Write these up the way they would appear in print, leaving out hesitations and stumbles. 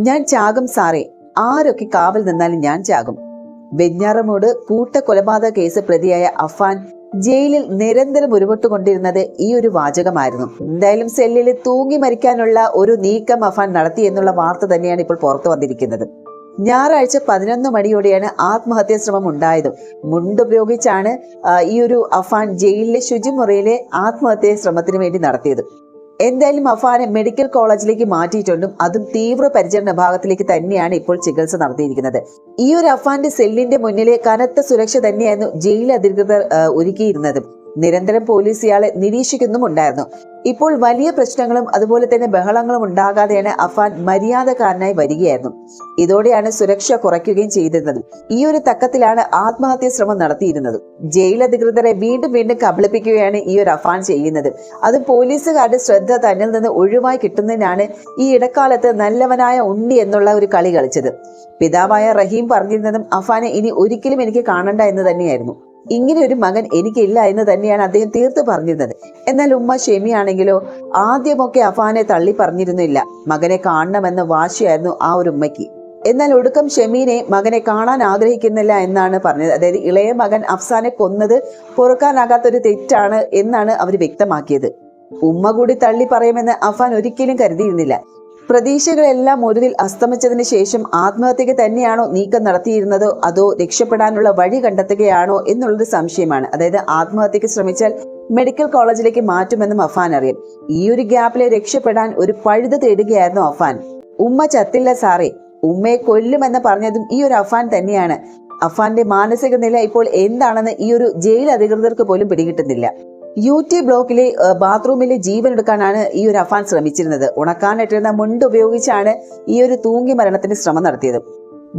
ഞാൻ ചാകും സാറേ, ആരൊക്കെ കാവൽ നിന്നാലും ഞാൻ ചാകും. വെഞ്ഞാറമൂട് കൂട്ടക്കൊലപാതക കേസ് പ്രതിയായ അഫാൻ ജയിലിൽ നിരന്തരം ഉരുവിട്ടുകൊണ്ടിരുന്നത് ഈ ഒരു വാചകമായിരുന്നു. എന്തായാലും സെല്ലിൽ തൂങ്ങി മരിക്കാനുള്ള ഒരു നീക്കം അഫാൻ നടത്തി എന്നുള്ള വാർത്ത തന്നെയാണ് ഇപ്പോൾ പുറത്തു വന്നിരിക്കുന്നത്. ഞായറാഴ്ച 11 മണിയോടെയാണ് ആത്മഹത്യാ ശ്രമം ഉണ്ടായത്. മുണ്ടുപയോഗിച്ചാണ് ഈ ഒരു അഫാൻ ജയിലിലെ ശുചിമുറിയിലെ ആത്മഹത്യാ ശ്രമത്തിന് വേണ്ടി നടത്തിയത്. എന്തായാലും അഫാനെ മെഡിക്കൽ കോളേജിലേക്ക് മാറ്റിയിട്ടുണ്ടും അതും തീവ്ര പരിചരണ വിഭാഗത്തിലേക്ക് തന്നെയാണ് ഇപ്പോൾ ചികിത്സ നടത്തിയിരിക്കുന്നത്. ഈ ഒരു അഫാന്റെ സെല്ലിന്റെ മുന്നിലെ കനത്ത സുരക്ഷ തന്നെയായിരുന്നു ജയിൽ അധികൃതർ ഒരുക്കിയിരുന്നത്. നിരന്തരം പോലീസ് ഇയാളെ നിരീക്ഷിക്കുന്നുമുണ്ടായിരുന്നു. ഇപ്പോൾ വലിയ പ്രശ്നങ്ങളും അതുപോലെ തന്നെ ബഹളങ്ങളും ഉണ്ടാകാതെയാണ് അഫാൻ മര്യാദക്കാരനായി വരികയായിരുന്നു. ഇതോടെയാണ് സുരക്ഷ കുറയ്ക്കുകയും ചെയ്തിരുന്നത്. ഈ ഒരു തക്കത്തിലാണ് ആത്മഹത്യാ ശ്രമം നടത്തിയിരുന്നത്. ജയിൽ അധികൃതരെ വീണ്ടും വീണ്ടും കബളിപ്പിക്കുകയാണ് ഈ ഒരു അഫാൻ ചെയ്യുന്നത്. അത് പോലീസുകാരുടെ ശ്രദ്ധ തന്നിൽ നിന്ന് ഒഴിവായി കിട്ടുന്നതിനാണ് ഈ ഇടക്കാലത്ത് നല്ലവനായ ഉണ്ണി എന്നുള്ള ഒരു കളി കളിച്ചത്. പിതാവായ റഹീം പറഞ്ഞിരുന്നതും അഫാനെ ഇനി ഒരിക്കലും എനിക്ക് കാണണ്ട എന്ന് തന്നെയായിരുന്നു. ഇങ്ങനെ ഒരു മകൻ എനിക്കില്ല എന്ന് തന്നെയാണ് അദ്ദേഹം തീർത്ത് പറഞ്ഞിരുന്നത്. എന്നാൽ ഉമ്മ ഷെമിയാണെങ്കിലോ ആദ്യമൊക്കെ അഫാനെ തള്ളി പറഞ്ഞിരുന്നില്ല. മകനെ കാണണമെന്ന വാശിയായിരുന്നു ആ ഒരു ഉമ്മയ്ക്ക്. എന്നാൽ ഒടുക്കം ഷെമീനെ മകനെ കാണാൻ ആഗ്രഹിക്കുന്നില്ല എന്നാണ് പറഞ്ഞത്. അതായത് ഇളയ മകൻ അഫ്സാനെ കൊന്നത് പൊറുക്കാനാകാത്തൊരു തെറ്റാണ് എന്നാണ് അവർ വ്യക്തമാക്കിയത്. ഉമ്മ കൂടി തള്ളി പറയുമെന്ന് അഫാൻ ഒരിക്കലും കരുതിയിരുന്നില്ല. പ്രതീക്ഷകളെല്ലാം ഒടുവിൽ അസ്തമിച്ചതിന് ശേഷം ആത്മഹത്യക്ക് തന്നെയാണോ നീക്കം നടത്തിയിരുന്നതോ അതോ രക്ഷപ്പെടാനുള്ള വഴി കണ്ടെത്തുകയാണോ എന്നുള്ളൊരു സംശയമാണ്. അതായത് ആത്മഹത്യക്ക് ശ്രമിച്ചാൽ മെഡിക്കൽ കോളേജിലേക്ക് മാറ്റുമെന്നും അഫാൻ അറിയാം. ഈ ഒരു ഗ്യാപ്പിലെ രക്ഷപ്പെടാൻ ഒരു പഴുത് തേടുകയായിരുന്നു അഫാൻ. ഉമ്മ ചത്തില്ല സാറേ, ഉമ്മയെ കൊല്ലുമെന്ന് പറഞ്ഞതും ഈ ഒരു അഫാൻ തന്നെയാണ്. അഫാന്റെ മാനസിക നില ഇപ്പോൾ എന്താണെന്ന് ഈ ഒരു ജയിൽ അധികൃതർക്ക് പോലും പിടികിട്ടുന്നില്ല. UT ബ്ലോക്കിലെ ബാത്റൂമിലെ ജീവൻ എടുക്കാനാണ് ഈ ഒരു അഫാൻ ശ്രമിച്ചിരുന്നത്. ഉണക്കാനിട്ടിരുന്ന മുണ്ട് ഉപയോഗിച്ചാണ് ഈ ഒരു തൂങ്ങി മരണത്തിന് ശ്രമം നടത്തിയത്.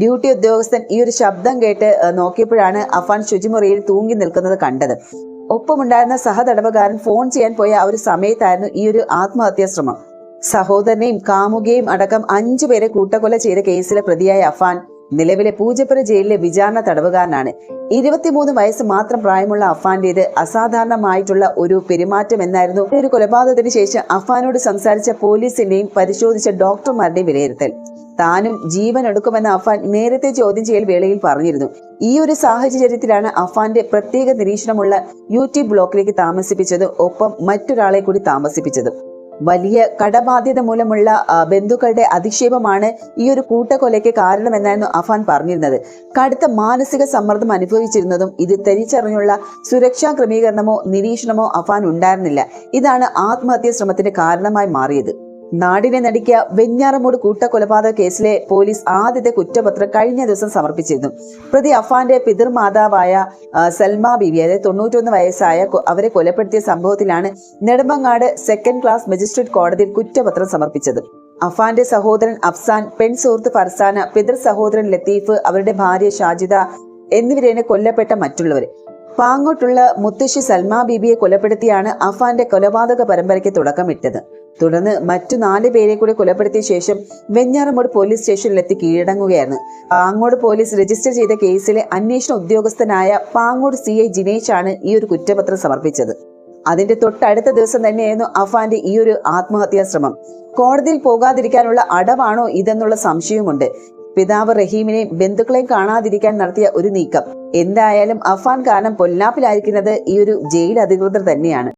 ഡ്യൂട്ടി ഉദ്യോഗസ്ഥൻ ഈ ഒരു ശബ്ദം കേട്ട് നോക്കിയപ്പോഴാണ് അഫാൻ ശുചിമുറിയിൽ തൂങ്ങി നിൽക്കുന്നത് കണ്ടത്. ഒപ്പമുണ്ടായിരുന്ന സഹതടവുകാരൻ ഫോൺ ചെയ്യാൻ പോയ ആ ഒരു സമയത്തായിരുന്നു ഈ ഒരു ആത്മഹത്യാ ശ്രമം. സഹോദരനെയും കാമുകയും അടക്കം 5 പേരെ കൂട്ടക്കൊല ചെയ്ത കേസിലെ പ്രതിയായ അഫാൻ നിലവിലെ പൂജപ്പുര ജയിലിലെ വിചാരണ തടവുകാരനാണ്. 23 വയസ്സ് മാത്രം പ്രായമുള്ള അഫാന്റേത് അസാധാരണമായിട്ടുള്ള ഒരു പെരുമാറ്റം എന്നായിരുന്നു ഒരു കൊലപാതകത്തിന് ശേഷം അഫാനോട് സംസാരിച്ച പോലീസിന്റെയും പരിശോധിച്ച ഡോക്ടർമാരുടെയും വിലയിരുത്തൽ. താനും ജീവൻ എടുക്കുമെന്ന് അഫാൻ നേരത്തെ ചോദ്യം ചെയ്യൽ വേളയിൽ പറഞ്ഞിരുന്നു. ഈ ഒരു സാഹചര്യത്തിലാണ് അഫാന്റെ പ്രത്യേക നിരീക്ഷണമുള്ള UT ബ്ലോക്കിലേക്ക് താമസിപ്പിച്ചത്. ഒപ്പം മറ്റൊരാളെ കൂടി താമസിപ്പിച്ചത്. വലിയ കടബാധ്യത മൂലമുള്ള ബന്ധുക്കളുടെ അധിക്ഷേപമാണ് ഈ ഒരു കൂട്ടക്കൊലയ്ക്ക് കാരണമെന്നായിരുന്നു അഫാൻ പറഞ്ഞിരുന്നത്. കടുത്ത മാനസിക സമ്മർദ്ദം അനുഭവിച്ചിരുന്നതും ഇത് തിരിച്ചറിഞ്ഞുള്ള സുരക്ഷാ ക്രമീകരണമോ നിരീക്ഷണമോ അഫാൻ ഉണ്ടായിരുന്നില്ല. ഇതാണ് ആത്മഹത്യാ ശ്രമത്തിന് കാരണമായി മാറിയത്. നാടിനെ നടുക്കിയ വെഞ്ഞാറമൂട് കൂട്ടക്കൊലപാതക കേസിലെ പോലീസ് ആദ്യത്തെ കുറ്റപത്രം കഴിഞ്ഞ ദിവസം സമർപ്പിച്ചിരുന്നു. പ്രതി അഫാന്റെ പിതൃമാതാവായ സൽമാ ബീവി, അതായത് 91 വയസ്സായ അവരെ കൊലപ്പെടുത്തിയ സംഭവത്തിലാണ് നെടുമങ്ങാട് 2nd ക്ലാസ് മജിസ്ട്രേറ്റ് കോടതിയിൽ കുറ്റപത്രം സമർപ്പിച്ചത്. അഫാന്റെ സഹോദരൻ അഫ്സാൻ, പെൺ സുഹൃത്ത് ഫർസാന, പിതൃ സഹോദരൻ ലത്തീഫ്, അവരുടെ ഭാര്യ ഷാജിദ എന്നിവരെയാണ് കൊല്ലപ്പെട്ട മറ്റുള്ളവർ. പാങ്ങോട്ടുള്ള മുത്തശ്ശി സൽമാ ബീബിയെ കൊലപ്പെടുത്തിയാണ് അഫാന്റെ കൊലപാതക പരമ്പരയ്ക്ക് തുടക്കമിട്ടത്. തുടർന്ന് മറ്റു 4 പേരെ കൂടി കൊലപ്പെടുത്തിയ ശേഷം വെഞ്ഞാറമൂട് പോലീസ് സ്റ്റേഷനിലെത്തി കീഴടങ്ങുകയായിരുന്നു. പാങ്ങോട് പോലീസ് രജിസ്റ്റർ ചെയ്ത കേസിലെ അന്വേഷണ ഉദ്യോഗസ്ഥനായ പാങ്ങോട് CI ജിനേഷ് ആണ് ഈ ഒരു കുറ്റപത്രം സമർപ്പിച്ചത്. അതിന്റെ തൊട്ടടുത്ത ദിവസം തന്നെയായിരുന്നു അഫാന്റെ ഈ ഒരു ആത്മഹത്യാ ശ്രമം. കോടതിയിൽ പോകാതിരിക്കാനുള്ള അടവാണോ ഇതെന്നുള്ള സംശയവുമുണ്ട്. പിതാവ് റഹീമിനെയും ബന്ധുക്കളെയും കാണാതിരിക്കാൻ നടത്തിയ ഒരു നീക്കം. എന്തായാലും അഫാൻ കാരണം പൊല്ലാപ്പിലായിരിക്കുന്നത് ഈ ഒരു ജയിൽ അധികൃതർ തന്നെയാണ്.